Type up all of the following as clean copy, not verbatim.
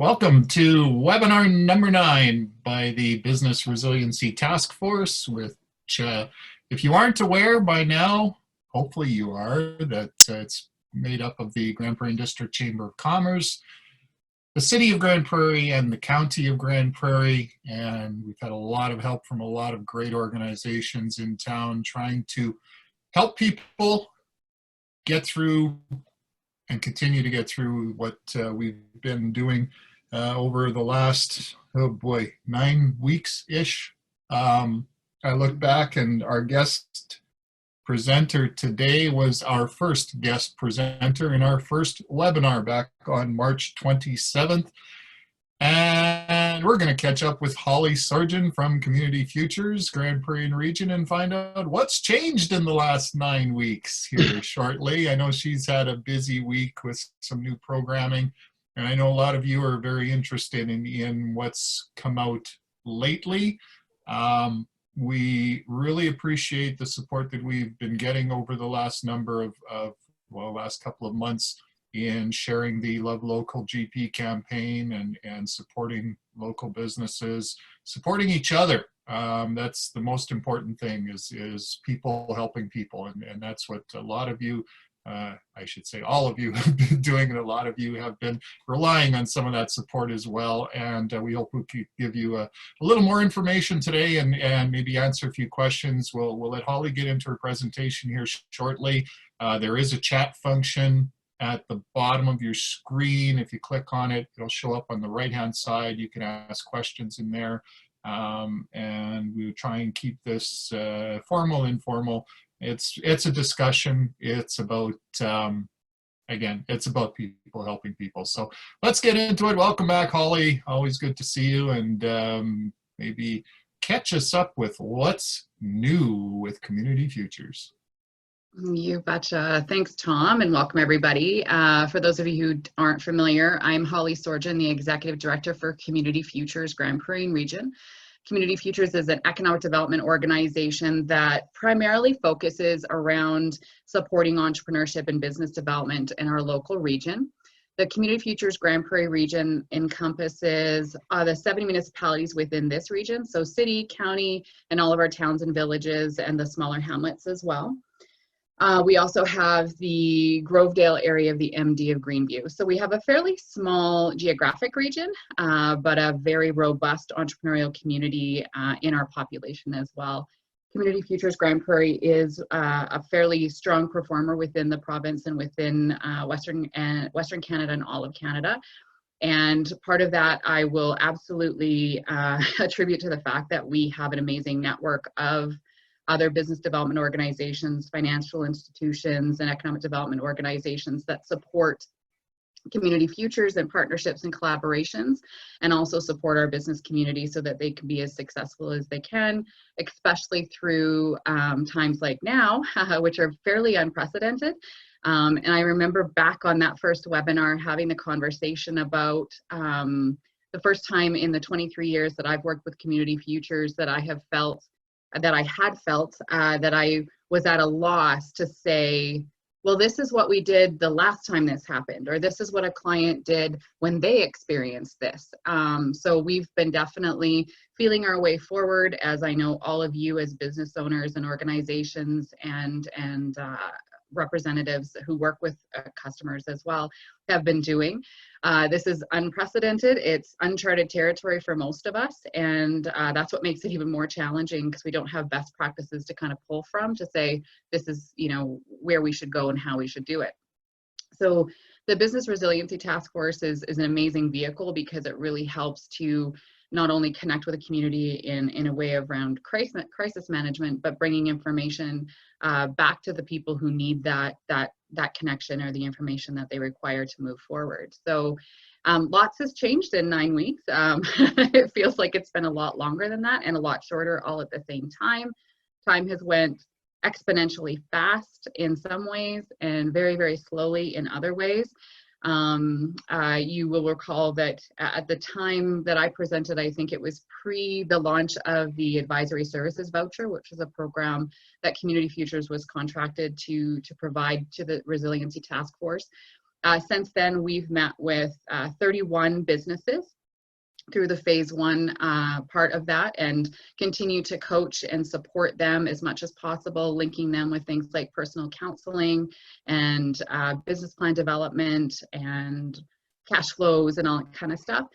Welcome to webinar number 9 by the Business Resiliency Task Force, which, if you aren't aware by now, hopefully you are, that it's made up of the Grand Prairie District Chamber of Commerce, the City of Grand Prairie, and the County of Grand Prairie. And we've had a lot of help from a lot of great organizations in town trying to help people get through and continue to get through what we've been doing over the last, 9 weeks-ish. I look back and our guest presenter today was our first guest presenter in our first webinar back on March 27th. And we're going to catch up with Holly Sorgen from Community Futures, Grand Prairie and Region, and find out what's changed in the last 9 weeks here shortly. I know she's had a busy week with some new programming, and I know a lot of you are very interested in what's come out lately. We really appreciate the support that we've been getting over the last last couple of months in sharing the Love Local GP campaign and supporting local businesses, supporting each other. That's the most important thing is people helping people. And that's what a lot of you, I should say all of you have been doing, and a lot of you have been relying on some of that support as well. And we hope we can give you a little more information today and maybe answer a few questions. We'll let Holly get into her presentation here shortly. There is a chat function at the bottom of your screen. If you click on it, it'll show up on the right-hand side. You can ask questions in there. And we try and keep this formal, informal. It's a discussion. It's about, again, it's about people helping people. So let's get into it. Welcome back, Holly. Always good to see you. And maybe catch us up with what's new with Community Futures. You betcha. Thanks, Tom, and welcome everybody. For those of you who aren't familiar, I'm Holly Sorgen, the Executive Director for Community Futures Grand Prairie and Region. Community Futures is an economic development organization that primarily focuses around supporting entrepreneurship and business development in our local region. The Community Futures Grand Prairie region encompasses the 70 municipalities within this region, so city, county, and all of our towns and villages and the smaller hamlets as well. We also have the Grovedale area of the MD of Greenview. So we have a fairly small geographic region, but a very robust entrepreneurial community in our population as well. Community Futures Grand Prairie is a fairly strong performer within the province and within Western Canada and all of Canada. And part of that I will absolutely attribute to the fact that we have an amazing network of other business development organizations, financial institutions, and economic development organizations that support Community Futures and partnerships and collaborations, and also support our business community so that they can be as successful as they can, especially through times like now, which are fairly unprecedented. And I remember back on that first webinar having the conversation about the first time in the 23 years that I've worked with Community Futures that I had felt that I was at a loss to say, well, this is what we did the last time this happened, or this is what a client did when they experienced this. So we've been definitely feeling our way forward, as I know all of you as business owners and organizations and representatives who work with customers as well have been doing. This is unprecedented. It's uncharted territory for most of us, and that's what makes it even more challenging because we don't have best practices to kind of pull from to say this is, where we should go and how we should do it. So the Business Resiliency Task Force is an amazing vehicle because it really helps to not only connect with the community in a way around crisis management, but bringing information back to the people who need that connection or the information that they require to move forward. So lots has changed in 9 weeks. It feels like it's been a lot longer than that and a lot shorter all at the same time. Time has went exponentially fast in some ways and very, very slowly in other ways. You will recall that at the time that I presented, I think it was pre the launch of the Advisory Services Voucher, which is a program that Community Futures was contracted to provide to the Resiliency Task Force. Since then, we've met with 31 businesses through the phase one part of that, and continue to coach and support them as much as possible, linking them with things like personal counseling and business plan development and cash flows and all that kind of stuff.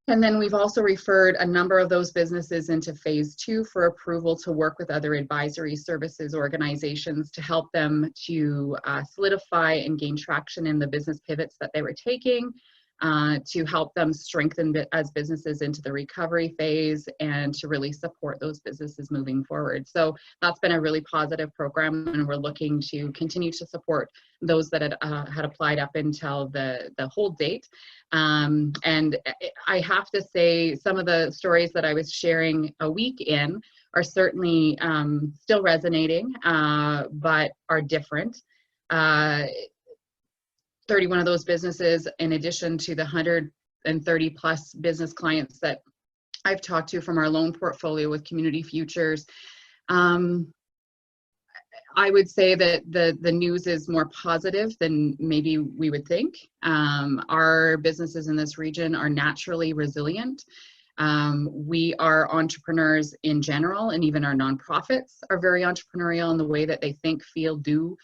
And then we've also referred a number of those businesses into phase two for approval to work with other advisory services organizations to help them to solidify and gain traction in the business pivots that they were taking, to help them strengthen as businesses into the recovery phase, and to really support those businesses moving forward. So that's been a really positive program, and we're looking to continue to support those that had applied up until the hold date. And I have to say, some of the stories that I was sharing a week in are certainly still resonating, but are different. 31 of those businesses, in addition to the 130 plus business clients that I've talked to from our loan portfolio with Community Futures, I would say that the news is more positive than maybe we would think. Our businesses in this region are naturally resilient. We are entrepreneurs in general, and even our nonprofits are very entrepreneurial in the way that they think, feel, do.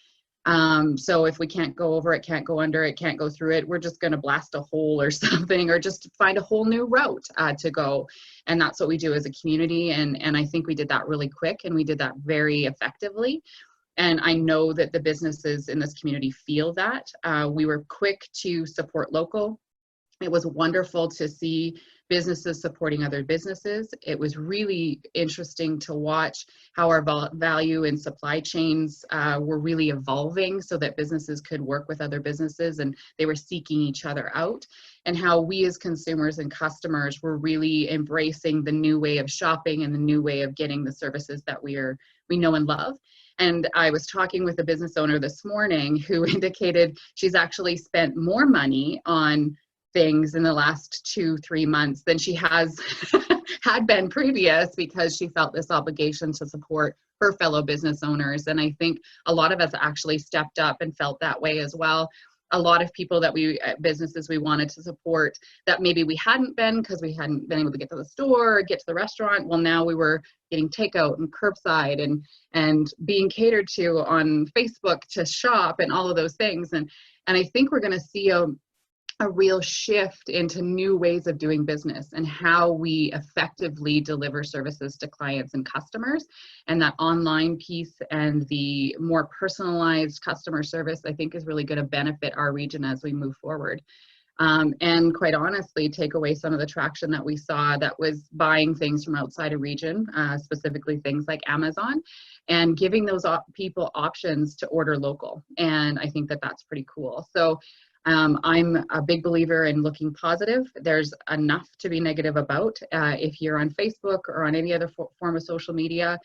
So if we can't go over it, can't go under it, can't go through it, we're just going to blast a hole or something, or just find a whole new route to go. And that's what we do as a community. And I think we did that really quick, and we did that very effectively. And I know that the businesses in this community feel that. We were quick to support local. It was wonderful to see businesses supporting other businesses. It was really interesting to watch how our value and supply chains were really evolving, so that businesses could work with other businesses and they were seeking each other out, and how we as consumers and customers were really embracing the new way of shopping and the new way of getting the services that we know and love. And I was talking with a business owner this morning who indicated she's actually spent more money on things in the last 2-3 months than she has had been previous, because she felt this obligation to support her fellow business owners. And I think a lot of us actually stepped up and felt that way as well. A lot of people that businesses we wanted to support that maybe we hadn't been, because we hadn't been able to get to the store or get to the restaurant. Well, now we were getting takeout and curbside and being catered to on Facebook to shop and all of those things. And I think we're going to see a real shift into new ways of doing business and how we effectively deliver services to clients and customers. And that online piece and the more personalized customer service, I think, is really going to benefit our region as we move forward. And quite honestly, take away some of the traction that we saw that was buying things from outside a region, specifically things like Amazon, and giving those people options to order local. And I think that that's pretty cool. So I'm a big believer in looking positive. There's enough to be negative about. If you're on Facebook or on any other form of social media,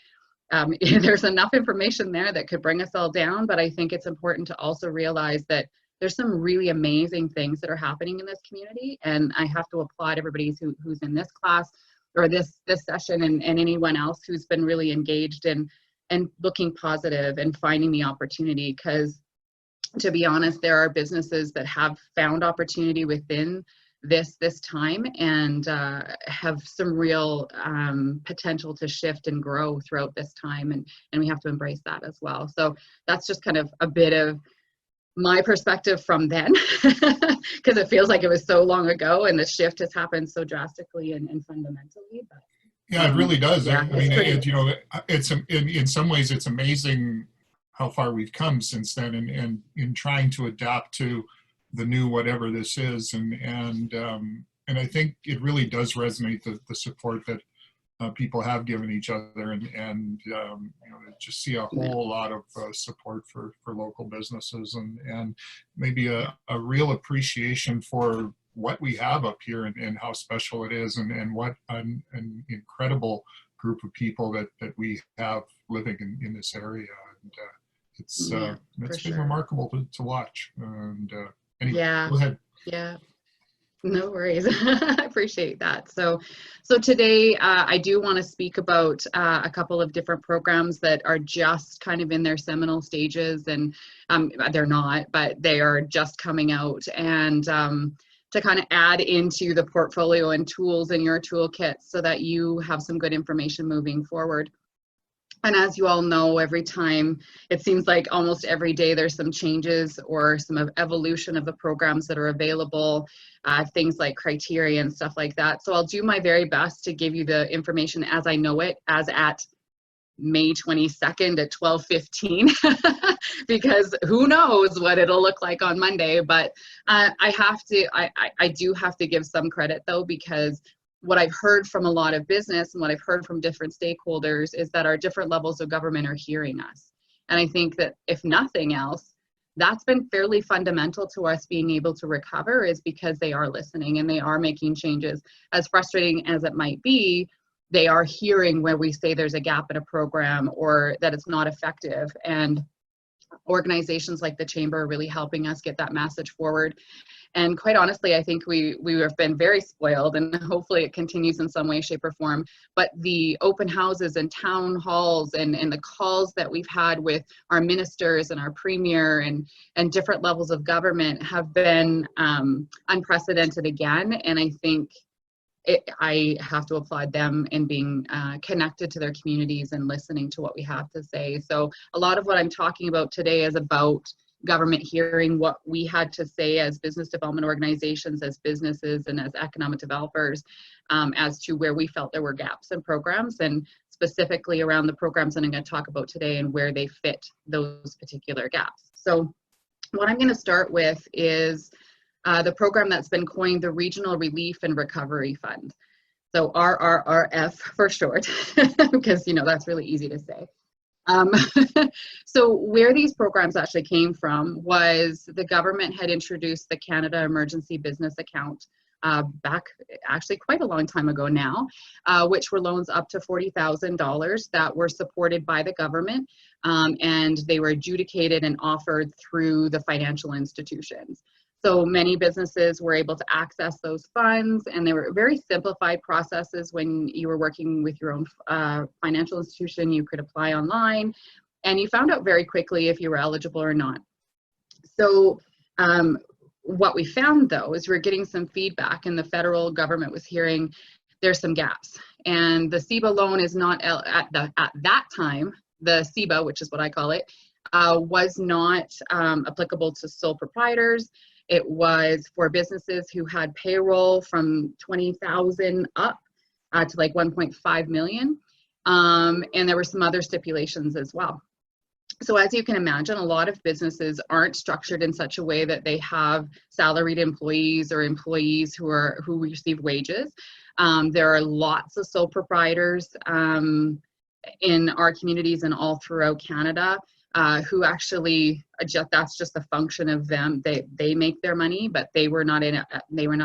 there's enough information there that could bring us all down. But I think it's important to also realize that there's some really amazing things that are happening in this community. And I have to applaud everybody who's in this class or this session, and anyone else who's been really engaged and looking positive and finding the opportunity. Because to be honest, there are businesses that have found opportunity within this time and have some real potential to shift and grow throughout this time, and we have to embrace that as well. So that's just kind of a bit of my perspective from then, because it feels like it was so long ago, and the shift has happened so drastically and fundamentally. But yeah, it really does. Yeah, I mean, it's in some ways it's amazing how far we've come since then, and in trying to adapt to the new whatever this is, and I think it really does resonate, the support that people have given each other, and just see a whole lot of support for local businesses, and maybe a real appreciation for what we have up here and how special it is, and what an incredible group of people that we have living in this area. And it's been sure. remarkable to watch. And anyway, Yeah. go ahead. Yeah. No worries. I appreciate that. So today I do want to speak about a couple of different programs that are just kind of in their seminal stages, and they're not, but they are just coming out, and to kind of add into the portfolio and tools in your toolkit so that you have some good information moving forward. And as you all know, every time, it seems like almost every day there's some changes or some evolution of the programs that are available, things like criteria and stuff like that. So I'll do my very best to give you the information as I know it, as at May 22nd at 12:15, because who knows what it'll look like on Monday. But I do have to give some credit though, because what I've heard from a lot of business and what I've heard from different stakeholders is that our different levels of government are hearing us. And I think that if nothing else, that's been fairly fundamental to us being able to recover, is because they are listening and they are making changes. As frustrating as it might be, they are hearing where we say there's a gap in a program or that it's not effective. And organizations like the Chamber are really helping us get that message forward. And quite honestly, I think we have been very spoiled, and hopefully it continues in some way, shape, or form. But the open houses and town halls and the calls that we've had with our ministers and our premier and different levels of government have been unprecedented again. And I think I have to applaud them in being connected to their communities and listening to what we have to say. So a lot of what I'm talking about today is about government hearing what we had to say as business development organizations, as businesses, and as economic developers, as to where we felt there were gaps in programs, and specifically around the programs that I'm going to talk about today and where they fit those particular gaps. So what I'm going to start with is the program that's been coined the Regional Relief and Recovery Fund. So RRRF for short, because that's really easy to say. So where these programs actually came from was the government had introduced the Canada Emergency Business Account back actually quite a long time ago now, which were loans up to $40,000 that were supported by the government, and they were adjudicated and offered through the financial institutions. So many businesses were able to access those funds, and they were very simplified processes. When you were working with your own financial institution, you could apply online, and you found out very quickly if you were eligible or not. So what we found though is we're getting some feedback, and the federal government was hearing there's some gaps, and the CEBA loan is not at that time, the CEBA, which is what I call it, was not applicable to sole proprietors. It was for businesses who had payroll from 20,000 up to like 1.5 million. And there were some other stipulations as well. So as you can imagine, a lot of businesses aren't structured in such a way that they have salaried employees or employees who receive wages. There are lots of sole proprietors in our communities and all throughout Canada who actually that's just a function of them. They make their money, but they were not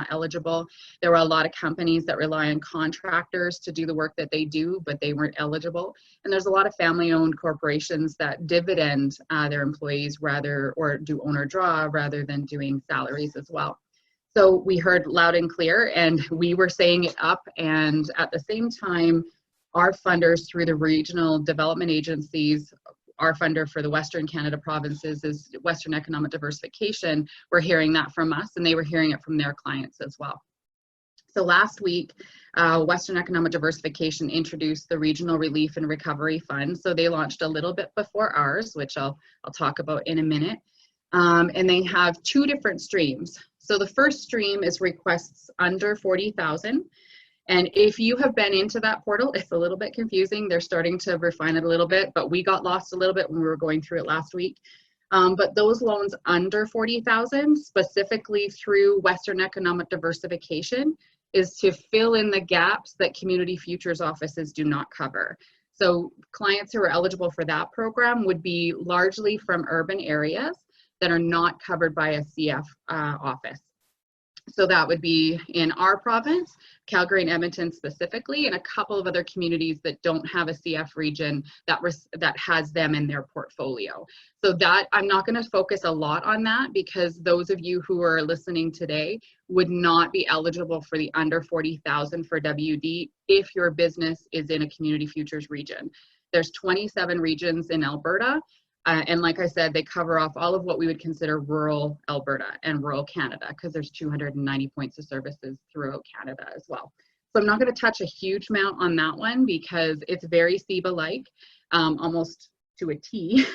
eligible. There were a lot of companies that rely on contractors to do the work that they do, but they weren't eligible. And there's a lot of family-owned corporations that dividend their employees or do owner draw rather than doing salaries as well. So we heard loud and clear, and we were saying it up, and at the same time, our funders through the regional development agencies, our funder for the Western Canada provinces is Western Economic Diversification. We're hearing that from us, and they were hearing it from their clients as well. So last week, Western Economic Diversification introduced the Regional Relief and Recovery Fund. So they launched a little bit before ours, which I'll talk about in a minute. And they have two different streams. So the first stream is requests under 40,000. And if you have been into that portal, it's a little bit confusing. They're starting to refine it a little bit, but we got lost a little bit when we were going through it last week. But those loans under 40,000, specifically through Western Economic Diversification, is to fill in the gaps that Community Futures offices do not cover. So clients who are eligible for that program would be largely from urban areas that are not covered by a CF office. So that would be in our province, Calgary and Edmonton specifically, and a couple of other communities that don't have a CF region that has them in their portfolio. So that I'm not going to focus a lot on that, because those of you who are listening today would not be eligible for the under 40,000 for WD if your business is in a Community Futures region. There's 27 regions in Alberta. And like I said, they cover off all of what we would consider rural Alberta and rural Canada, because there's 290 points of services throughout Canada as well. So I'm not going to touch a huge amount on that one because it's very CEBA-like, almost to a T,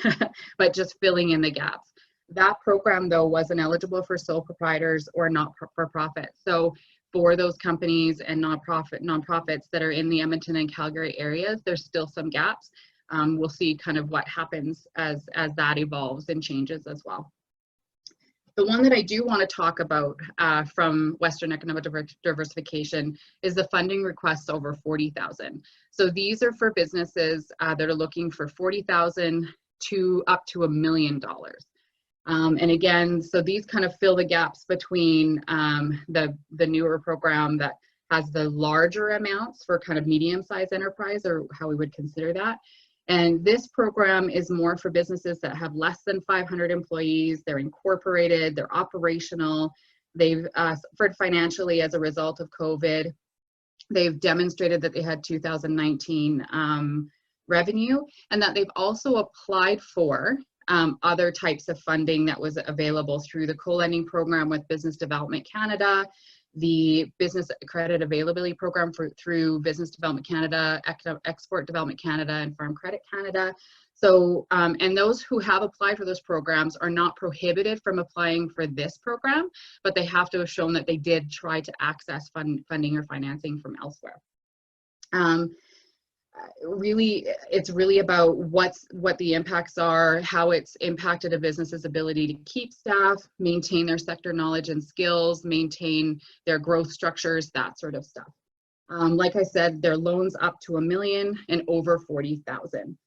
but just filling in the gaps. That program, though, wasn't eligible for sole proprietors or not-for-profit. So for those companies and nonprofits that are in the Edmonton and Calgary areas, there's still some gaps. We'll see kind of what happens as that evolves and changes as well. The one that I do want to talk about from Western Economic Diversification is the funding requests over 40,000. So these are for businesses that are looking for 40,000 to up to $1 million. And again, so these kind of fill the gaps between the newer program that has the larger amounts for kind of medium-sized enterprise, or how we would consider that. And this program is more for businesses that have less than 500 employees, they're incorporated, they're operational, they've suffered financially as a result of COVID. They've demonstrated that they had 2019 revenue, and that they've also applied for other types of funding that was available through the co-lending program with Business Development Canada, the Business Credit Availability Program through Business Development Canada, Export Development Canada, and Farm Credit Canada. So, and those who have applied for those programs are not prohibited from applying for this program, but they have to have shown that they did try to access funding or financing from elsewhere. Really, it's really about what the impacts are, how it's impacted a business's ability to keep staff, maintain their sector knowledge and skills, maintain their growth structures, that sort of stuff. Like I said, their loans up to $1 million and over 40,000.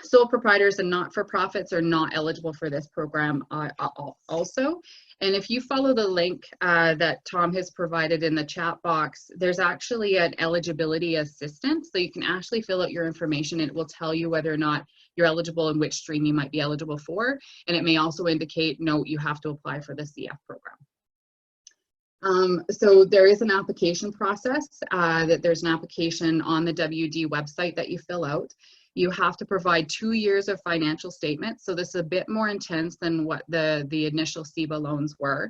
Sole proprietors and not-for-profits are not eligible for this program also. And if you follow the link that Tom has provided in the chat box, there's actually an eligibility assistance. So you can actually fill out your information and it will tell you whether or not you're eligible and which stream you might be eligible for. And it may also indicate, no, you have to apply for the CF program. So there is an application process, that there's an application on the WD website that you fill out. You have to provide 2 years of financial statements. So this is a bit more intense than what the initial CEBA loans were.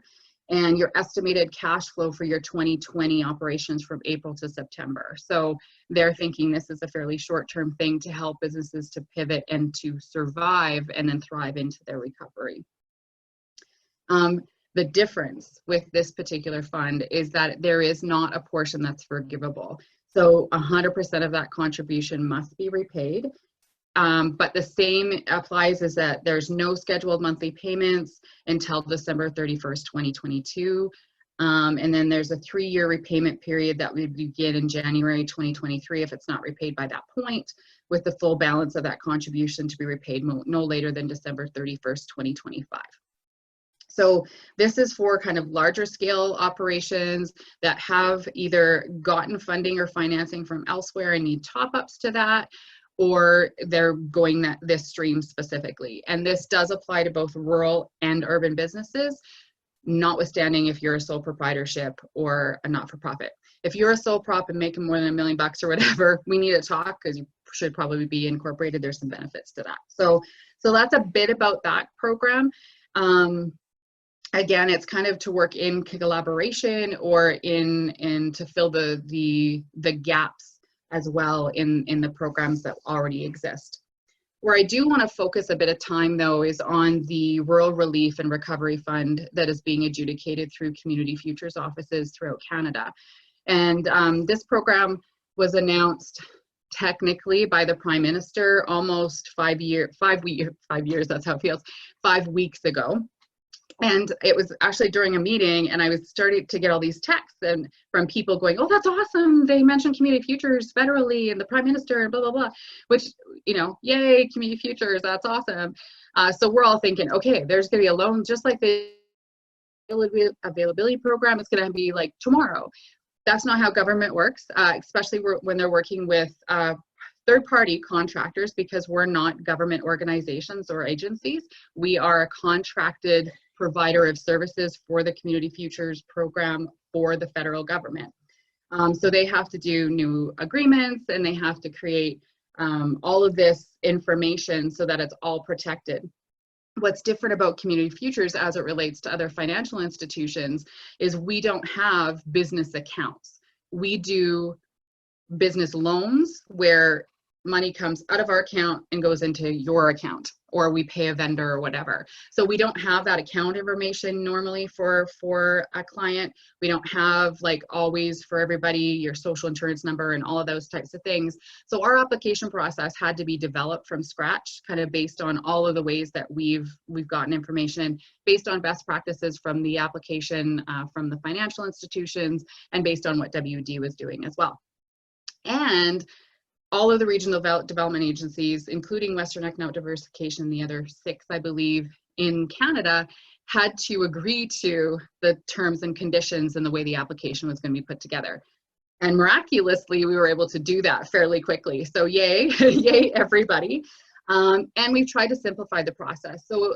And your estimated cash flow for your 2020 operations from April to September. So they're thinking this is a fairly short-term thing to help businesses to pivot and to survive and then thrive into their recovery. The difference with this particular fund is that there is not a portion that's forgivable. So 100% of that contribution must be repaid. But the same applies, is that there's no scheduled monthly payments until December 31st, 2022. And then there's a 3-year repayment period that would begin in January 2023 if it's not repaid by that point, with the full balance of that contribution to be repaid no later than December 31st, 2025. So this is for kind of larger scale operations that have either gotten funding or financing from elsewhere and need top-ups to that, or they're going this stream specifically. And this does apply to both rural and urban businesses, notwithstanding if you're a sole proprietorship or a not-for-profit. If you're a sole prop and making more than $1 million or whatever, we need to talk, because you should probably be incorporated. There's some benefits to that. So that's a bit about that program. Again, it's kind of to work in collaboration or in to fill the gaps as well in the programs that already exist. Where I do want to focus a bit of time, though, is on the Rural Relief and Recovery Fund that is being adjudicated through Community Futures offices throughout Canada. And this program was announced technically by the Prime Minister almost 5 years, that's how it feels, 5 weeks ago. And it was actually during a meeting, and I was starting to get all these texts and from people going, oh, that's awesome. They mentioned Community Futures federally and the Prime Minister and blah, blah, blah, which, you know, yay, Community Futures, that's awesome. So we're all thinking, okay, there's going to be a loan just like they availability program, it's going to be like tomorrow. That's not how government works, especially when they're working with third-party contractors, because we're not government organizations or agencies. We are a contracted provider of services for the Community Futures program for the federal government. So they have to do new agreements, and they have to create all of this information so that it's all protected. What's different about Community Futures as it relates to other financial institutions is we don't have business accounts. We do business loans where money comes out of our account and goes into your account, or we pay a vendor or whatever. So we don't have that account information normally for a client. We don't have, like, always for everybody your social insurance number and all of those types of things. So our application process had to be developed from scratch, kind of based on all of the ways that we've gotten information, based on best practices from the application from the financial institutions, and based on what WD was doing as well. And all of the regional development agencies, including Western Economic Diversification, the other 6, I believe, in Canada, had to agree to the terms and conditions and the way the application was going to be put together. And miraculously, we were able to do that fairly quickly. So yay, yay everybody. And we've tried to simplify the process. So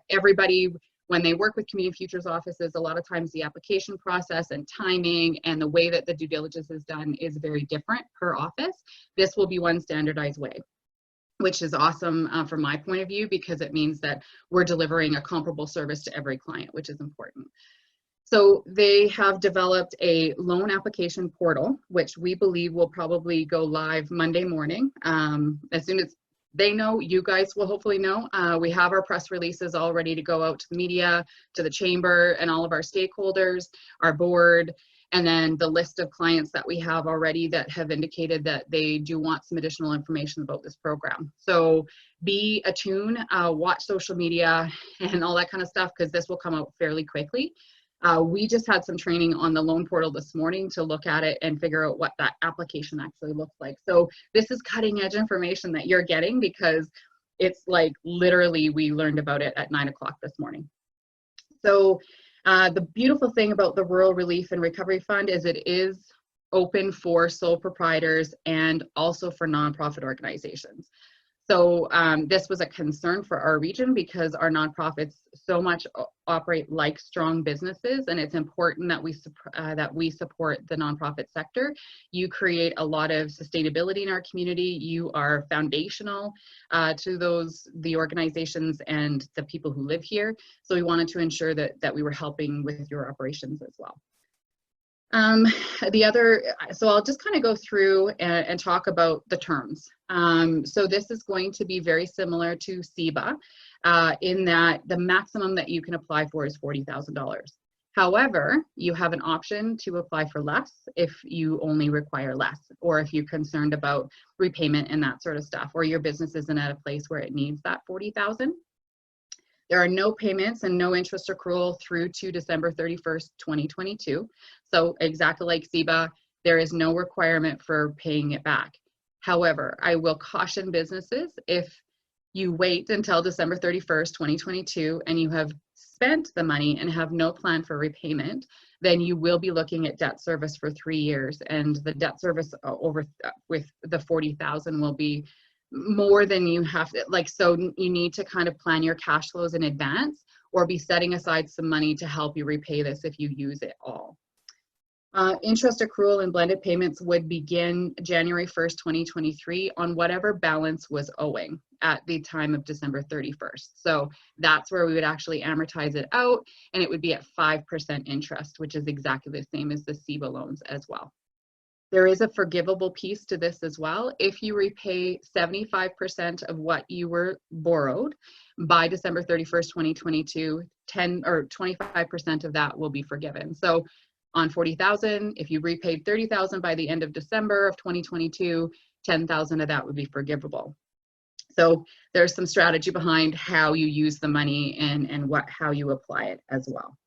everybody, when they work with Community Futures offices, a lot of times the application process and timing and the way that the due diligence is done is very different per office. This will be one standardized way, which is awesome from my point of view, because it means that we're delivering a comparable service to every client, which is important. So they have developed a loan application portal, which we believe will probably go live Monday morning. As soon as they know, you guys will hopefully know. We have our press releases all ready to go out to the media, to the chamber, and all of our stakeholders, our board, and then the list of clients that we have already that have indicated that they do want some additional information about this program. So be attuned, watch social media and all that kind of stuff, because this will come out fairly quickly. We just had some training on the loan portal this morning to look at it and figure out what that application actually looks like. So this is cutting edge information that you're getting, because it's like literally we learned about it at 9 o'clock this morning. So the beautiful thing about the Rural Relief and Recovery Fund is it is open for sole proprietors and also for nonprofit organizations. So this was a concern for our region, because our nonprofits so much operate like strong businesses, and it's important that we support the nonprofit sector. You create a lot of sustainability in our community. You are foundational to the organizations and the people who live here. So we wanted to ensure that we were helping with your operations as well. So I'll just kind of go through and talk about the terms. So this is going to be very similar to SEBA in that the maximum that you can apply for is $40,000. However, you have an option to apply for less if you only require less, or if you're concerned about repayment and that sort of stuff, or your business isn't at a place where it needs that $40,000. There are no payments and no interest accrual through to December 31st, 2022. So exactly like SEBA, there is no requirement for paying it back. However, I will caution businesses, if you wait until December 31st, 2022, and you have spent the money and have no plan for repayment, then you will be looking at debt service for 3 years, and the debt service with the $40,000 will be more than you have to, so you need to kind of plan your cash flows in advance, or be setting aside some money to help you repay this if you use it all. Interest accrual and blended payments would begin January 1st, 2023 on whatever balance was owing at the time of December 31st. So that's where we would actually amortize it out, and it would be at 5% interest, which is exactly the same as the SEBA loans as well. There is a forgivable piece to this as well. If you repay 75% of what you were borrowed by December 31st, 2022, 25% of that will be forgiven. So on $40,000, if you repaid $30,000 by the end of December of 2022, $10,000 of that would be forgivable. So there's some strategy behind how you use the money and how you apply it as well.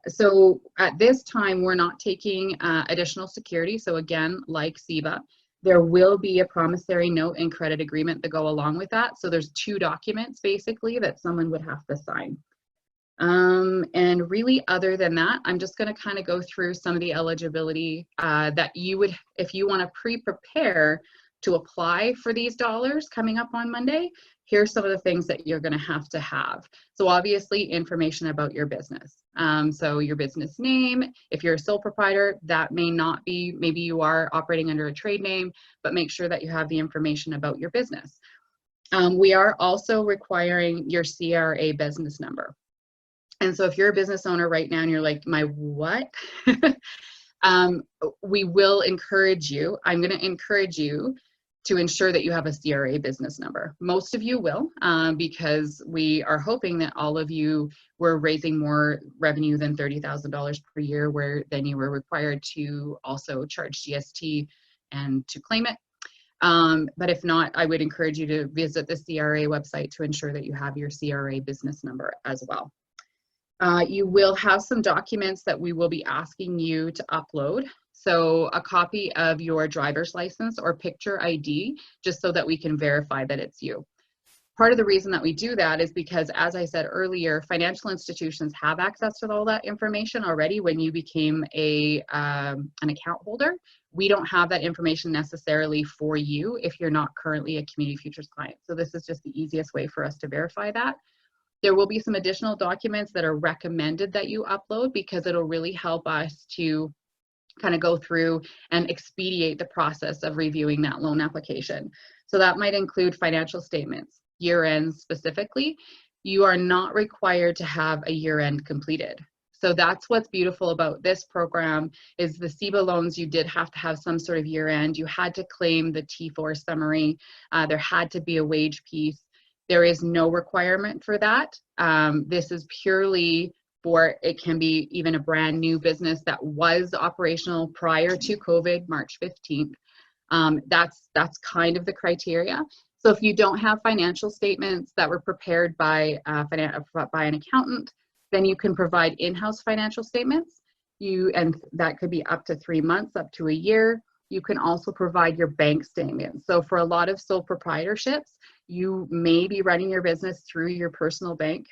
So at this time, we're not taking additional security. So again, like SEBA, there will be a promissory note and credit agreement that go along with that. So there's 2 documents basically that someone would have to sign. And really, other than that, I'm just going to kind of go through some of the eligibility that you would, if you want to pre-prepare to apply for these dollars coming up on Monday. Here's some of the things that you're going to have. So obviously, information about your business. So your business name, if you're a sole proprietor, that may not be, maybe you are operating under a trade name, but make sure that you have the information about your business. We are also requiring your CRA business number. And so if you're a business owner right now and you're like, my what? We will encourage you, I'm going to encourage you to ensure that you have a CRA business number. Most of you will, because we are hoping that all of you were raising more revenue than $30,000 per year, where then you were required to also charge GST and to claim it. But if not, I would encourage you to visit the CRA website to ensure that you have your CRA business number as well. You will have some documents that we will be asking you to upload. So a copy of your driver's license or picture ID, just so that we can verify that it's you. Part of the reason that we do that is because, as I said earlier, financial institutions have access to all that information already when you became an account holder. We don't have that information necessarily for you if you're not currently a Community Futures client. So this is just the easiest way for us to verify that. There will be some additional documents that are recommended that you upload, because it'll really help us to kind of go through and expedite the process of reviewing that loan application. So that might include financial statements, year ends specifically. You are not required to have a year end completed. So that's what's beautiful about this program, is the CEBA loans, you did have to have some sort of year end. You had to claim the T4 summary. There had to be a wage piece. There is no requirement for that. This is purely for, it can be even a brand new business that was operational prior to COVID, March 15th. That's kind of the criteria. So if you don't have financial statements that were prepared by an accountant, then you can provide in-house financial statements. And that could be up to 3 months, up to a year. You can also provide your bank statements. So for a lot of sole proprietorships, you may be running your business through your personal bank.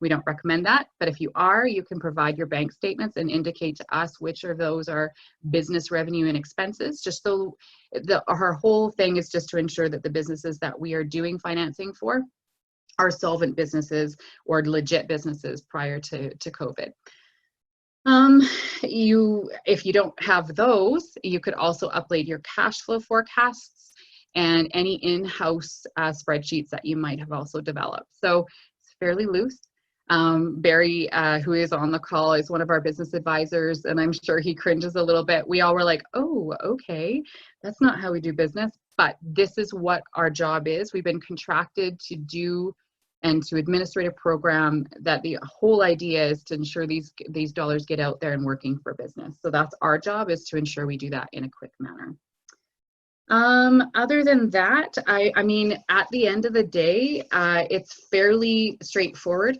We don't recommend that, but if you are, you can provide your bank statements and indicate to us which of those are business revenue and expenses, just so our whole thing is just to ensure that the businesses that we are doing financing for are solvent businesses or legit businesses prior to COVID. If you don't have those, you could also upload your cash flow forecasts and any in-house spreadsheets that you might have also developed. So it's fairly loose. Barry, who is on the call, is one of our business advisors, and I'm sure he cringes a little bit. We all were like, oh, okay, that's not how we do business, but this is what our job is. We've been contracted to do and to administrate a program that the whole idea is to ensure these dollars get out there and working for business. So that's our job, is to ensure we do that in a quick manner. Other than that, I mean, at the end of the day, it's fairly straightforward.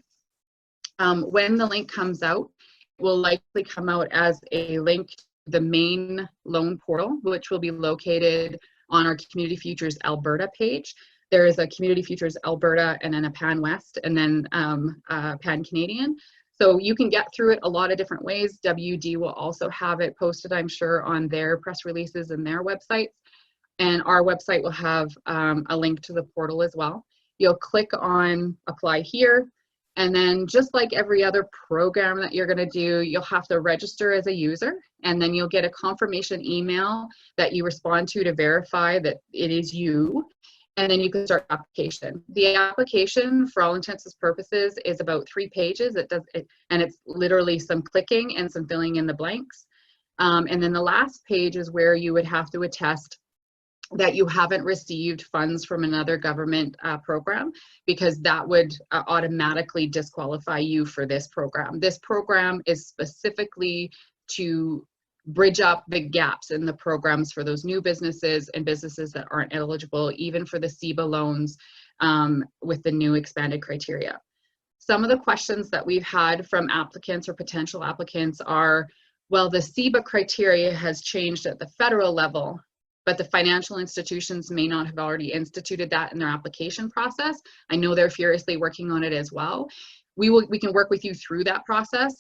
When the link comes out, it will likely come out as a link to the main loan portal, which will be located on our Community Futures Alberta page. There is a Community Futures Alberta and then a Pan West and then Pan Canadian. So you can get through it a lot of different ways. WD will also have it posted, I'm sure, on their press releases and their websites. And our website will have a link to the portal as well. You'll click on apply here. And then just like every other program that you're going to do, you'll have to register as a user. And then you'll get a confirmation email that you respond to verify that it is you. And then you can start application. The application, for all intents and purposes, is about 3 pages. And it's literally some clicking and some filling in the blanks. And then the last page is where you would have to attest that you haven't received funds from another government program, because that would automatically disqualify you for this program. This program is specifically to bridge up the gaps in the programs for those new businesses and businesses that aren't eligible, even for the CEBA loans with the new expanded criteria. Some of the questions that we've had from applicants or potential applicants are, well, the CEBA criteria has changed at the federal level, but the financial institutions may not have already instituted that in their application process. I know they're furiously working on it as well. we can work with you through that process.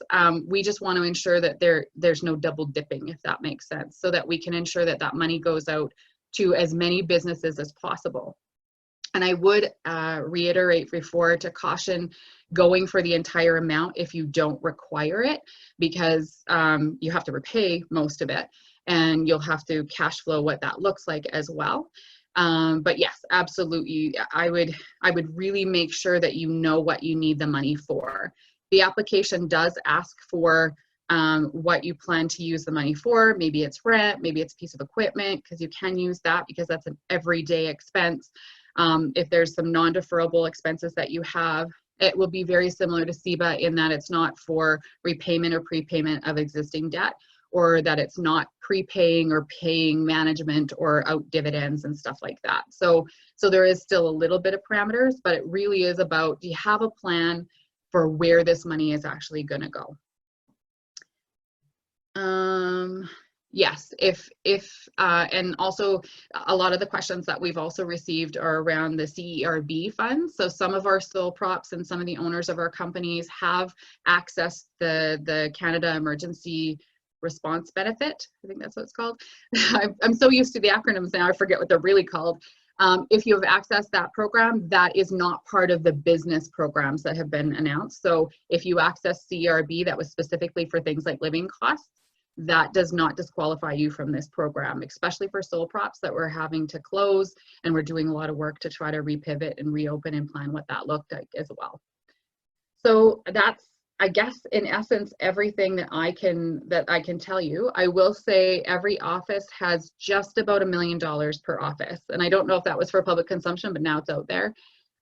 We just want to ensure that there's no double dipping, if that makes sense, so that we can ensure that that money goes out to as many businesses as possible. And I would reiterate before to caution going for the entire amount if you don't require it, because you have to repay most of it and you'll have to cash flow what that looks like as well. But yes, absolutely. I would really make sure that you know what you need the money for. The application does ask for what you plan to use the money for. Maybe it's rent, maybe it's a piece of equipment, because you can use that because that's an everyday expense. If there's some non-deferrable expenses that you have, it will be very similar to CEBA in that it's not for repayment or prepayment of existing debt, or that it's not prepaying or paying management or out dividends and stuff like that. So there is still a little bit of parameters, but it really is about, do you have a plan for where this money is actually going to go? Yes, and also a lot of the questions that we've also received are around the CERB funds. So some of our sole props and some of the owners of our companies have accessed the Canada Emergency Response Benefit. I think that's what it's called. I'm so used to the acronyms now, I forget what they're really called. If you have accessed that program, that is not part of the business programs that have been announced. So if you access CERB, that was specifically for things like living costs, that does not disqualify you from this program, especially for sole props that we're having to close, and we're doing a lot of work to try to repivot and reopen and plan what that looked like as well. So that's, I guess, in essence, everything that I can tell you. I will say every office has just about $1 million per office, and I don't know if that was for public consumption, but now it's out there.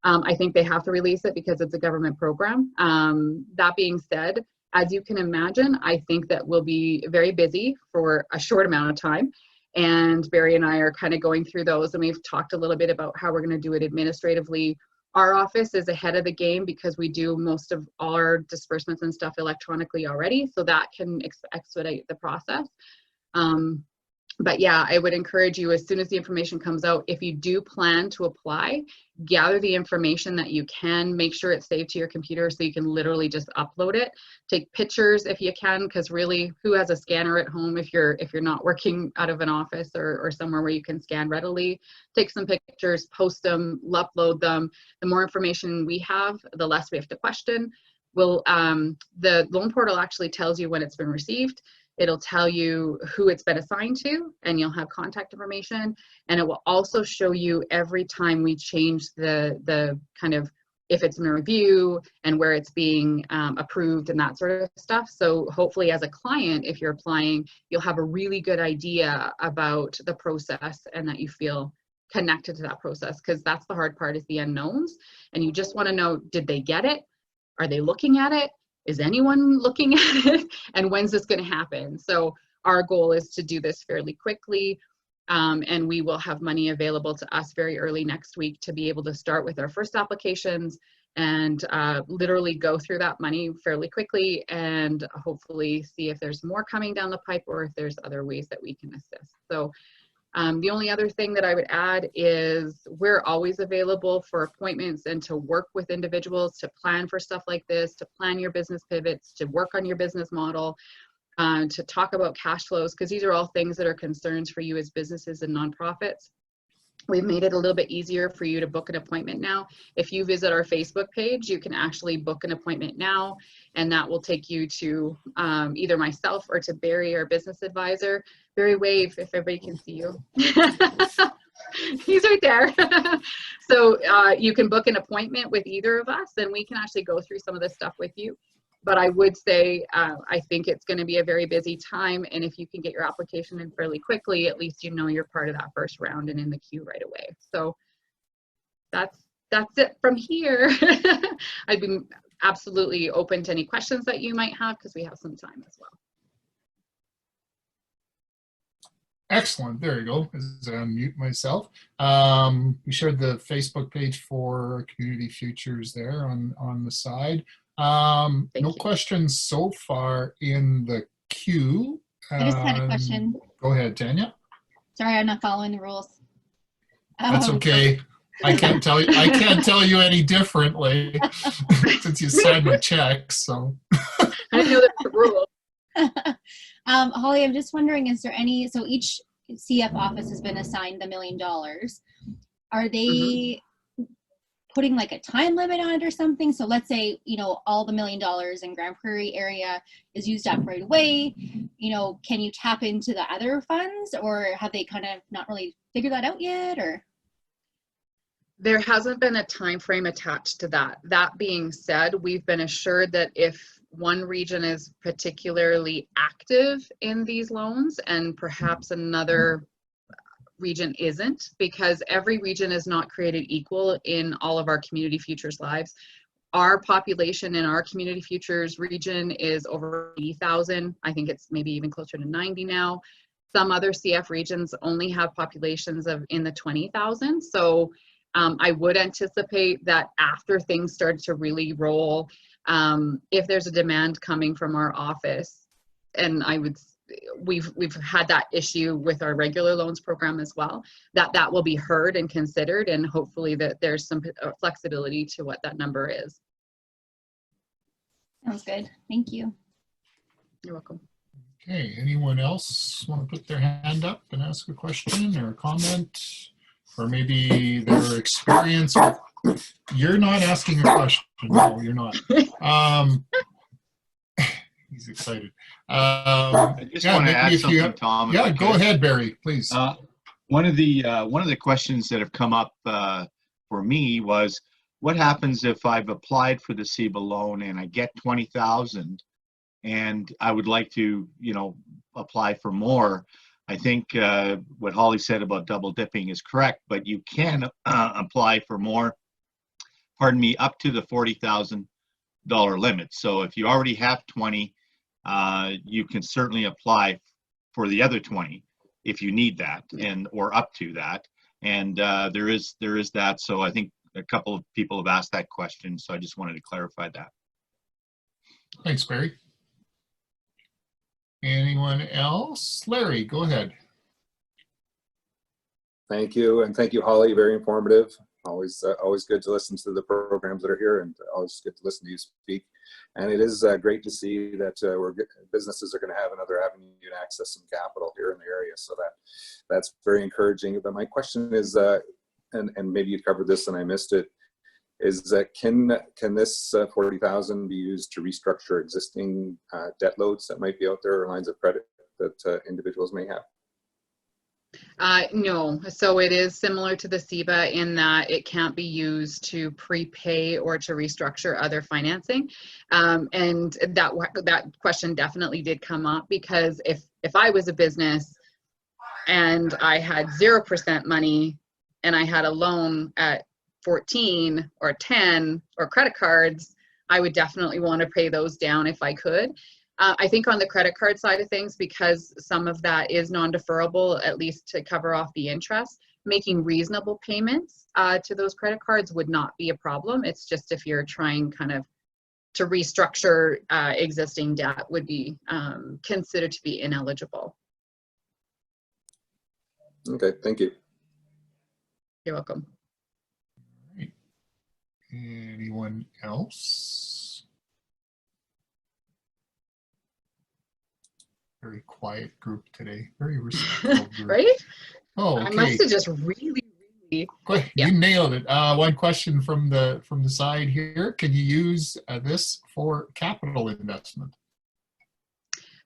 I think they have to release it because it's a government program. That being said, as you can imagine, I think that we'll be very busy for a short amount of time. And Barry and I are kind of going through those, and we've talked a little bit about how we're going to do it administratively. Our office is ahead of the game because we do most of our disbursements and stuff electronically already, so that can expedite the process. But yeah, I would encourage you, as soon as the information comes out, if you do plan to apply, gather the information that you can, make sure it's saved to your computer so you can literally just upload it. Take pictures if you can, because really, who has a scanner at home if you're not working out of an office or somewhere where you can scan readily? Take some pictures, post them, upload them. The more information we have, the less we have to question. The loan portal actually tells you when it's been received. It'll tell you who it's been assigned to, and you'll have contact information. And it will also show you every time we change the kind of, if it's in a review and where it's being approved and that sort of stuff. So hopefully as a client, if you're applying, you'll have a really good idea about the process and that you feel connected to that process, because that's the hard part, is the unknowns. And you just want to know, did they get it? Are they looking at it? Is anyone looking at it? And when's this going to happen? So our goal is to do this fairly quickly, and we will have money available to us very early next week to be able to start with our first applications and literally go through that money fairly quickly, and hopefully see if there's more coming down the pipe or if there's other ways that we can assist. So the only other thing that I would add is we're always available for appointments and to work with individuals to plan for stuff like this, to plan your business pivots, to work on your business model, to talk about cash flows, because these are all things that are concerns for you as businesses and nonprofits. We've made it a little bit easier for you to book an appointment now. If you visit our Facebook page, you can actually book an appointment now, and that will take you to either myself or to Barry, our business advisor. Barry, wave if everybody can see you. He's right there. So you can book an appointment with either of us, and we can actually go through some of this stuff with you. But I would say I think it's going to be a very busy time, and if you can get your application in fairly quickly, at least you know you're part of that first round and in the queue right away. So that's it from here. I'd be absolutely open to any questions that you might have, because we have some time as well. Excellent. There you go. As I unmute myself. We shared the Facebook page for Community Futures there on the side. No questions so far in the queue. I just had a question. Go ahead, Tanya. Sorry, I'm not following the rules. That's okay. I can't tell you any differently since you signed my check. So I didn't know that was a rule. Holly, I'm just wondering, is there any, so each CF office has been assigned the $1 million. Are they putting like a time limit on it or something? So let's say, you know, all the $1 million in Grand Prairie area is used up right away. You know, can you tap into the other funds, or have they kind of not really figured that out yet? Or There hasn't been a time frame attached to that. That being said, we've been assured that if one region is particularly active in these loans and perhaps another region isn't, because every region is not created equal in all of our community futures lives. Our population in our community futures region is over 80,000. I think it's maybe even closer to 90 now. Some other CF regions only have populations of in the 20,000. So I would anticipate that after things start to really roll, if there's a demand coming from our office, and we've had that issue with our regular loans program as well, that will be heard and considered, and hopefully that there's some flexibility to what that number is. sounds good. Thank you. You're welcome. okay, anyone else want to put their hand up and ask a question or a comment, or maybe their experience? You're not asking a question. No, you're not. He's excited. I just want to add something, Tom. Yeah, go ahead, Barry, please. One of the questions that have come up for me was, what happens if I've applied for the CEBA loan and I get 20,000, and I would like to, you know, apply for more? I think what Holly said about double dipping is correct, but you can apply for more, pardon me, up to the $40,000 limit. So if you already have 20, you can certainly apply for the other 20 if you need that, and or up to that. And there is that. So I think a couple of people have asked that question, so I just wanted to clarify that. Thanks, Barry. Anyone else? Larry, go ahead. Thank you, and thank you, Holly. Very informative. Always good to listen to the programs that are here, and always good to listen to you speak. And it is great to see that businesses are going to have another avenue to access some capital here in the area. So that's very encouraging. But my question is, and maybe you covered this and I missed it, is that can this 40,000 be used to restructure existing debt loads that might be out there, or lines of credit that individuals may have? No, so it is similar to the CEBA in that it can't be used to prepay or to restructure other financing. And that question definitely did come up, because if I was a business and I had 0% money and I had a loan at 14 or 10 or credit cards, I would definitely want to pay those down if I could. I think on the credit card side of things, because some of that is non-deferrable, at least to cover off the interest, making reasonable payments to those credit cards would not be a problem. It's just if you're trying kind of to restructure existing debt would be considered to be ineligible. Okay, thank you. You're welcome. All right. Anyone else? Very quiet group today. Very respectful group. Right? Oh, okay. I must have just really. You nailed it. One question from the side here. Can you use this for capital investment?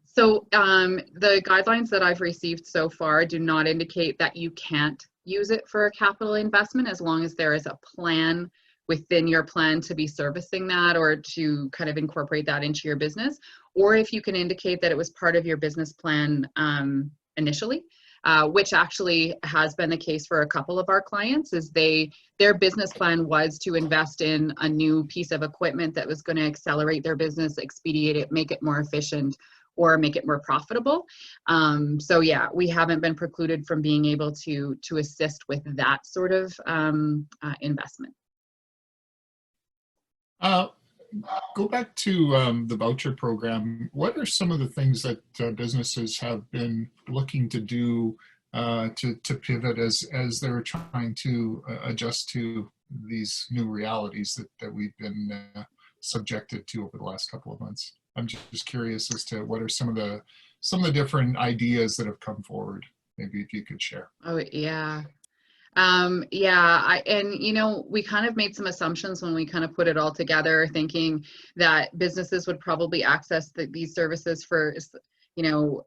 So the guidelines that I've received so far do not indicate that you can't use it for a capital investment, as long as there is a plan within your plan to be servicing that or to kind of incorporate that into your business, or if you can indicate that it was part of your business plan initially, which actually has been the case for a couple of our clients. Is their business plan was to invest in a new piece of equipment that was going to accelerate their business, expedite it, make it more efficient, or make it more profitable. So yeah, we haven't been precluded from being able to assist with that sort of investment. Go back to the voucher program. What are some of the things that businesses have been looking to do to pivot as they're trying to adjust to these new realities that we've been subjected to over the last couple of months. I'm just curious as to what are some of the different ideas that have come forward. Maybe if you could share. Oh, yeah. And you know, we kind of made some assumptions when we kind of put it all together, thinking that businesses would probably access these services for, you know,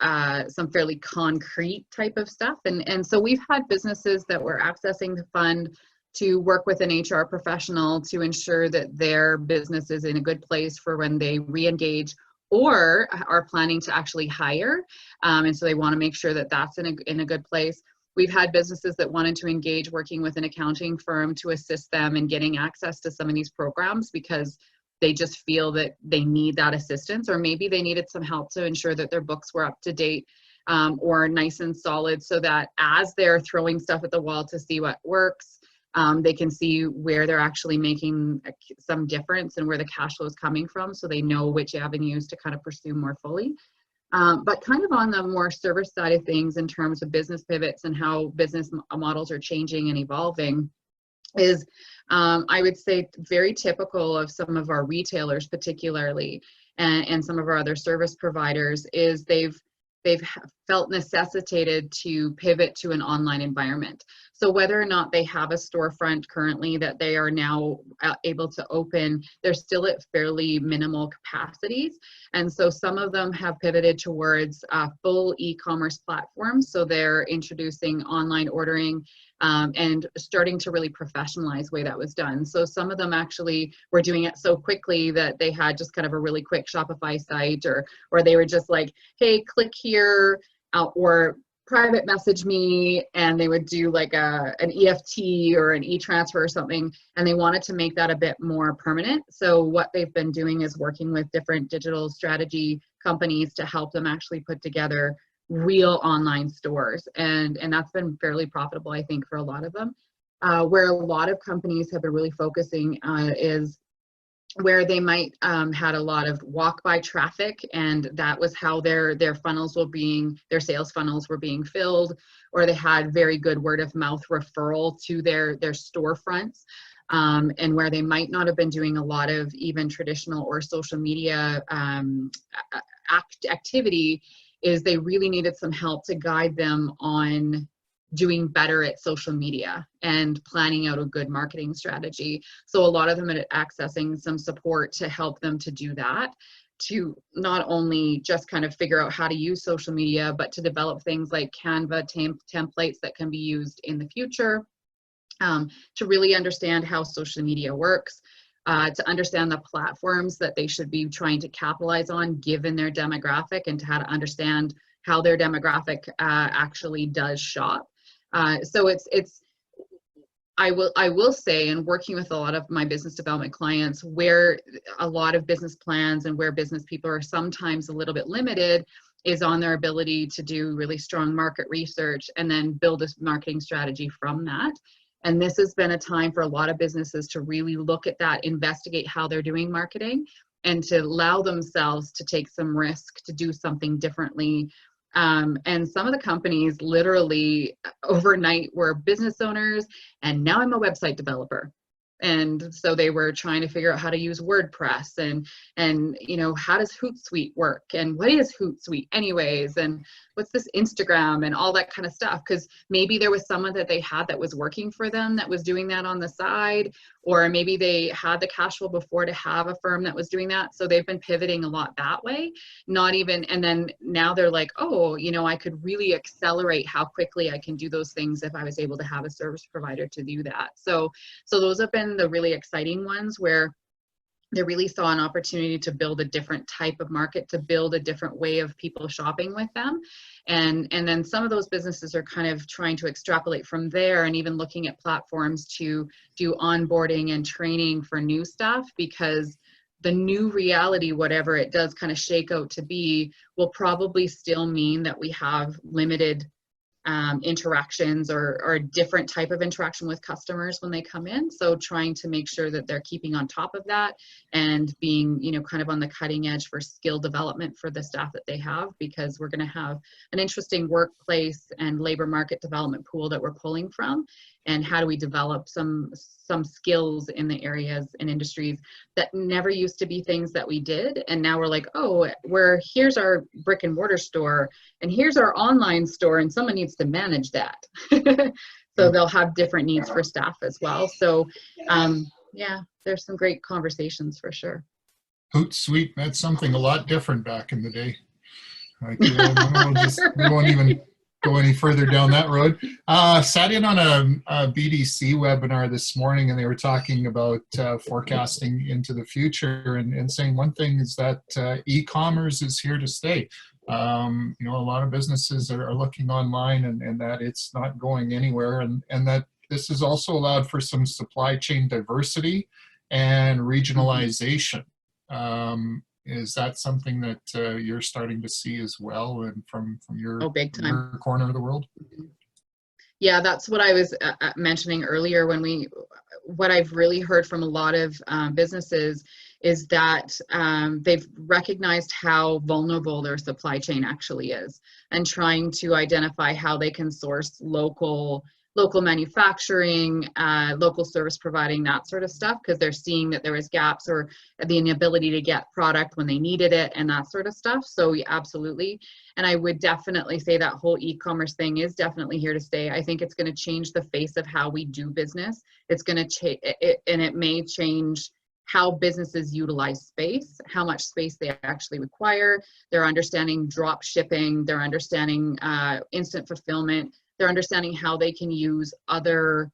some fairly concrete type of stuff. And so we've had businesses that were accessing the fund to work with an HR professional to ensure that their business is in a good place for when they re-engage or are planning to actually hire. And so they want to make sure that that's in a good place. We've had businesses that wanted to engage working with an accounting firm to assist them in getting access to some of these programs because they just feel that they need that assistance, or maybe they needed some help to ensure that their books were up to date or nice and solid, so that as they're throwing stuff at the wall to see what works, they can see where they're actually making some difference and where the cash flow is coming from, so they know which avenues to kind of pursue more fully. But kind of on the more service side of things, in terms of business pivots and how business models are changing and evolving, is I would say very typical of some of our retailers particularly, and some of our other service providers, is they've felt necessitated to pivot to an online environment. So whether or not they have a storefront currently that they are now able to open, they're still at fairly minimal capacities. And so some of them have pivoted towards full e-commerce platforms. So they're introducing online ordering and starting to really professionalize the way that was done. So some of them actually were doing it so quickly that they had just kind of a really quick Shopify site, or they were just like, hey, click here, or private message me, and they would do like an EFT or an e-transfer or something, and they wanted to make that a bit more permanent. So what they've been doing is working with different digital strategy companies to help them actually put together real online stores, and that's been fairly profitable, I think, for a lot of them. Where a lot of companies have been really focusing is where they might had a lot of walk-by traffic, and that was how their funnels were being, their sales funnels were being filled, or they had very good word-of-mouth referral to their storefronts, and where they might not have been doing a lot of even traditional or social media activity, is they really needed some help to guide them on doing better at social media and planning out a good marketing strategy. So a lot of them are accessing some support to help them to do that, to not only just kind of figure out how to use social media, but to develop things like Canva templates that can be used in the future, to really understand how social media works, to understand the platforms that they should be trying to capitalize on given their demographic, and to how to understand how their demographic actually does shop. So I will say, in working with a lot of my business development clients, where a lot of business plans and where business people are sometimes a little bit limited is on their ability to do really strong market research and then build a marketing strategy from that. And this has been a time for a lot of businesses to really look at that, investigate how they're doing marketing, and to allow themselves to take some risk to do something differently. And some of the companies literally overnight were business owners, and now I'm a website developer. And so they were trying to figure out how to use WordPress, and you know, how does Hootsuite work, and what is Hootsuite anyways, and what's this Instagram, and all that kind of stuff. Because maybe there was someone that they had that was working for them that was doing that on the side, or maybe they had the cash flow before to have a firm that was doing that. So they've been pivoting a lot that way. Not even, and then now they're like, oh, you know, I could really accelerate how quickly I can do those things if I was able to have a service provider to do that. So those have been the really exciting ones, where they really saw an opportunity to build a different type of market, to build a different way of people shopping with them. And then some of those businesses are kind of trying to extrapolate from there, and even looking at platforms to do onboarding and training for new stuff, because the new reality, whatever it does kind of shake out to be, will probably still mean that we have limited interactions or a different type of interaction with customers when they come in. So trying to make sure that they're keeping on top of that and being, you know, kind of on the cutting edge for skill development for the staff that they have, because we're going to have an interesting workplace and labor market development pool that we're pulling from. And how do we develop some skills in the areas and industries that never used to be things that we did, and now we're like, oh, here's our brick and mortar store and here's our online store, and someone needs to manage that. So they'll have different needs for staff as well. So yeah, there's some great conversations for sure. Hootsuite, that's something a lot different back in the day. Like, we won't even go any further down that road. Sat in on a BDC webinar this morning, and they were talking about forecasting into the future, and saying one thing is that e-commerce is here to stay. You know, a lot of businesses are looking online, and that it's not going anywhere, and that this has also allowed for some supply chain diversity and regionalization. Is that something that you're starting to see as well, and from your, big time. your corner of the world? Yeah, that's what I was mentioning earlier. What I've really heard from a lot of businesses is that they've recognized how vulnerable their supply chain actually is, and trying to identify how they can source local manufacturing, local service providing, that sort of stuff, because they're seeing that there was gaps or the inability to get product when they needed it and that sort of stuff. So yeah, absolutely. And I would definitely say that whole e-commerce thing is definitely here to stay. I think it's going to change the face of how we do business. It's going to change, and it may change how businesses utilize space, how much space they actually require. They're understanding drop shipping, they're understanding instant fulfillment. They're understanding how they can use other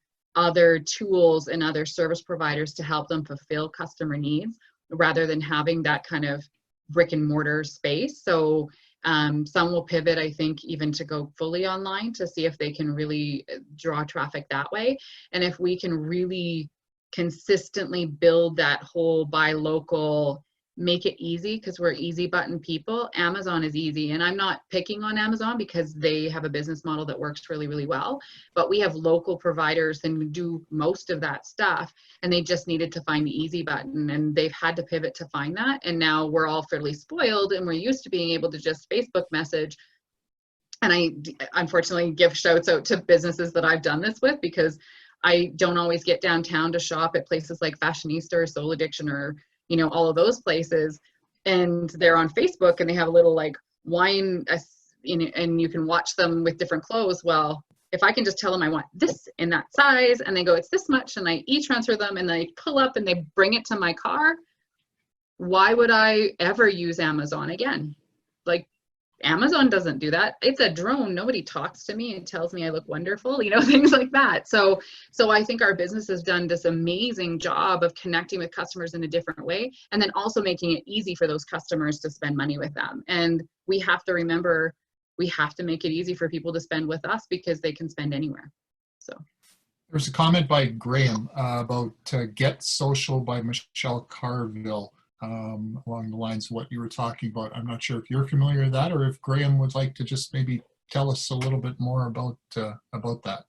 tools and other service providers to help them fulfill customer needs, rather than having that kind of brick and mortar space. So some will pivot, I think, even to go fully online to see if they can really draw traffic that way. And if we can really consistently build that whole buy local, make it easy, because we're easy button people. Amazon is easy, and I'm not picking on Amazon because they have a business model that works really, really well, but we have local providers and do most of that stuff, and they just needed to find the easy button, and they've had to pivot to find that. And now we're all fairly spoiled, and we're used to being able to just Facebook message. And I unfortunately give shouts out to businesses that I've done this with, because I don't always get downtown to shop at places like Fashionista or Soul Addiction or, you know, all of those places, and they're on Facebook and they have a little like wine, and you can watch them with different clothes. Well, if I can just tell them I want this in that size, and they go, it's this much, and I e-transfer them, and they pull up and they bring it to my car, why would I ever use Amazon again? Like, Amazon doesn't do that. It's a drone. Nobody talks to me and tells me I look wonderful, you know, things like that. So I think our business has done this amazing job of connecting with customers in a different way, and then also making it easy for those customers to spend money with them. And we have to remember, we have to make it easy for people to spend with us, because they can spend anywhere. So there's a comment by Graham about Get Social by Michelle Carville. Along the lines of what you were talking about. I'm not sure if you're familiar with that, or if Graham would like to just maybe tell us a little bit more about that.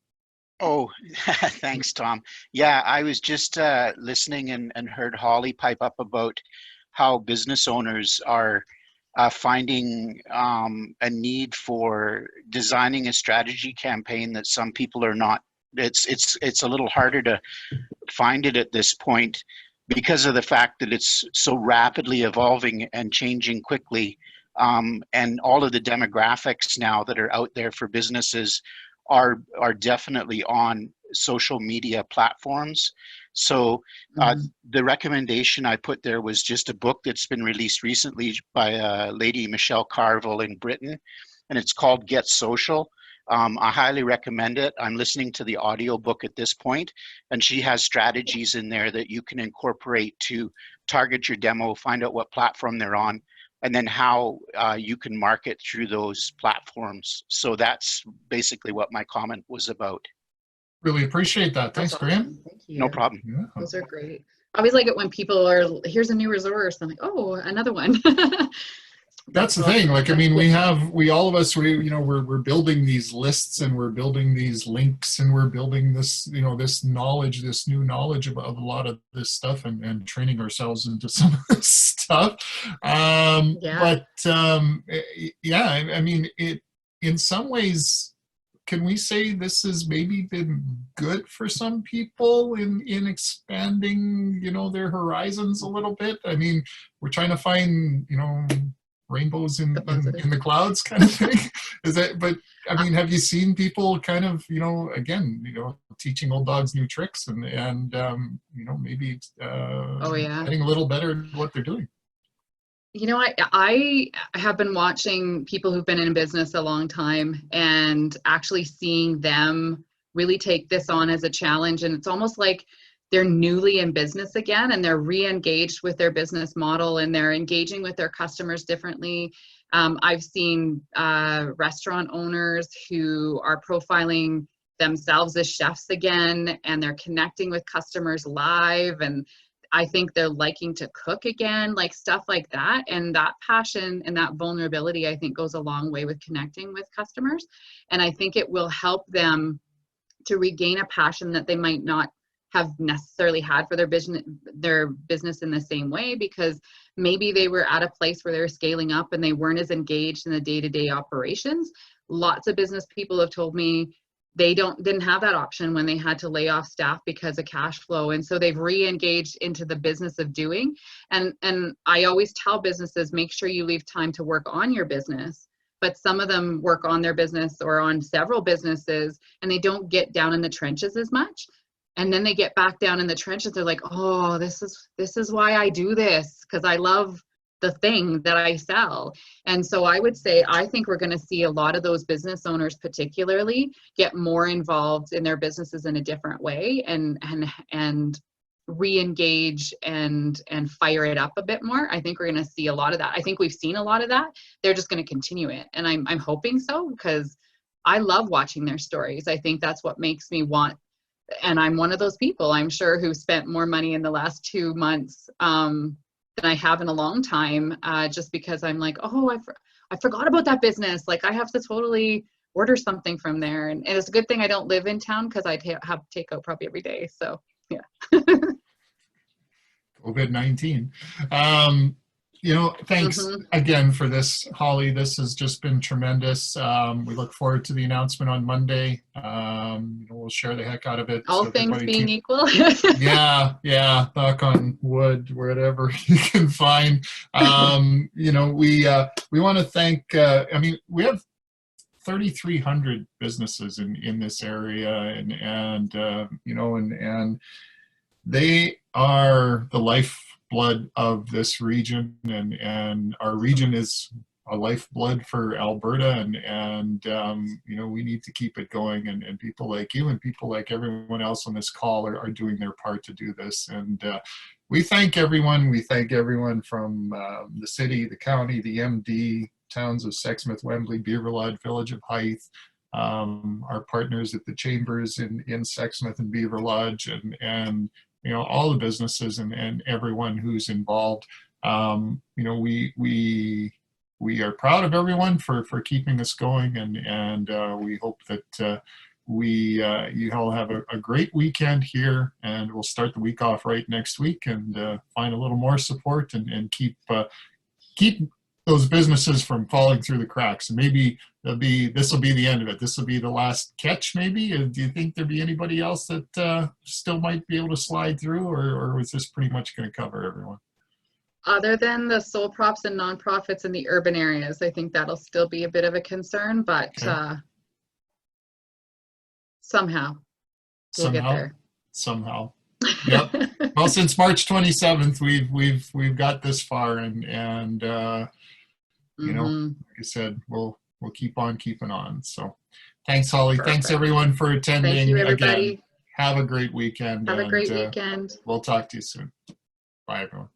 Oh, thanks, Tom. Yeah, I was just listening and heard Holly pipe up about how business owners are finding a need for designing a strategy campaign that some people are not. It's a little harder to find it at this point, because of the fact that it's so rapidly evolving and changing quickly, and all of the demographics now that are out there for businesses are definitely on social media platforms. So the recommendation I put there was just a book that's been released recently by a lady, Michelle Carville, in Britain, and it's called Get Social. I highly recommend it. I'm listening to the audiobook at this point, and she has strategies in there that you can incorporate to target your demo, find out what platform they're on, and then how you can market through those platforms. So that's basically what my comment was about. Really appreciate that. Thanks, That's Graham. awesome. Thank you. No problem. Yeah. Those are great. I always like it when people are, here's a new resource. I'm like, oh, another one. that's the awesome. thing. Like, I mean, That's we all of us, we're building these lists and we're building these links and we're building this, this knowledge, this new knowledge about a lot of this stuff and training ourselves into some of this stuff. Yeah. Yeah, I mean, in some ways, can we say this has maybe been good for some people in expanding, their horizons a little bit? I mean, we're trying to find, rainbows in The positive. the clouds kind of thing. Is that, but I mean, have you seen people kind of, again, teaching old dogs new tricks and maybe Oh yeah. getting a little better at what they're doing? I have been watching people who've been in business a long time and actually seeing them really take this on as a challenge. And it's almost like they're newly in business again and they're re-engaged with their business model and they're engaging with their customers differently. I've seen restaurant owners who are profiling themselves as chefs again, and they're connecting with customers live, and I think they're liking to cook again, like stuff like that. And that passion and that vulnerability, I think, goes a long way with connecting with customers. And I think it will help them to regain a passion that they might not have necessarily had for their business in the same way, because maybe they were at a place where they were scaling up and they weren't as engaged in the day-to-day operations. Lots of business people have told me they didn't have that option when they had to lay off staff because of cash flow. And so they've re-engaged into the business of doing. And I always tell businesses, make sure you leave time to work on your business. But some of them work on their business or on several businesses and they don't get down in the trenches as much. And then they get back down in the trenches. They're like, oh, this is why I do this, because I love the thing that I sell. And so I would say, I think we're going to see a lot of those business owners particularly get more involved in their businesses in a different way and re-engage and fire it up a bit more. I think we're going to see a lot of that. I think we've seen a lot of that. They're just going to continue it. And I'm hoping so, because I love watching their stories. I think that's what makes me want, and I'm one of those people, I'm sure, who spent more money in the last 2 months than I have in a long time, just because I'm like, oh, I forgot about that business. Like, I have to totally order something from there. And it's a good thing I don't live in town, because I'd have takeout probably every day. So, yeah. COVID-19. Thanks again for this, Holly. This has just been tremendous. We look forward to the announcement on Monday. We'll share the heck out of it. All things being equal. Yeah. Knock on wood, wherever you can find. We want to thank. We have 3,300 businesses in this area, and they are the lifeblood of this region, and our region is a lifeblood for Alberta, and we need to keep it going, and people like you and people like everyone else on this call are doing their part to do this. And we thank everyone. We thank everyone from the city, the county, the MD, towns of Sexsmith, Wembley, Beaverlodge, Village of Hythe, our partners at the chambers in Sexsmith and Beaverlodge, and all the businesses and everyone who's involved. We are proud of everyone for keeping us going, and we hope that you all have a great weekend here, and we'll start the week off right next week and find a little more support and keep those businesses from falling through the cracks. And maybe this will be the end of it. This will be the last catch, maybe. Do you think there'll be anybody else that still might be able to slide through, or was this pretty much going to cover everyone? Other than the sole props and nonprofits in the urban areas, I think that'll still be a bit of a concern, but somehow we'll get there. Somehow. Yep. Well, since March 27th, we've got this far, and like I said, we'll keep on keeping on. So thanks, Holly. Perfect. Thanks everyone for attending. Thank you, everybody. Again, have a great weekend. Have a great weekend. We'll talk to you soon. Bye, everyone.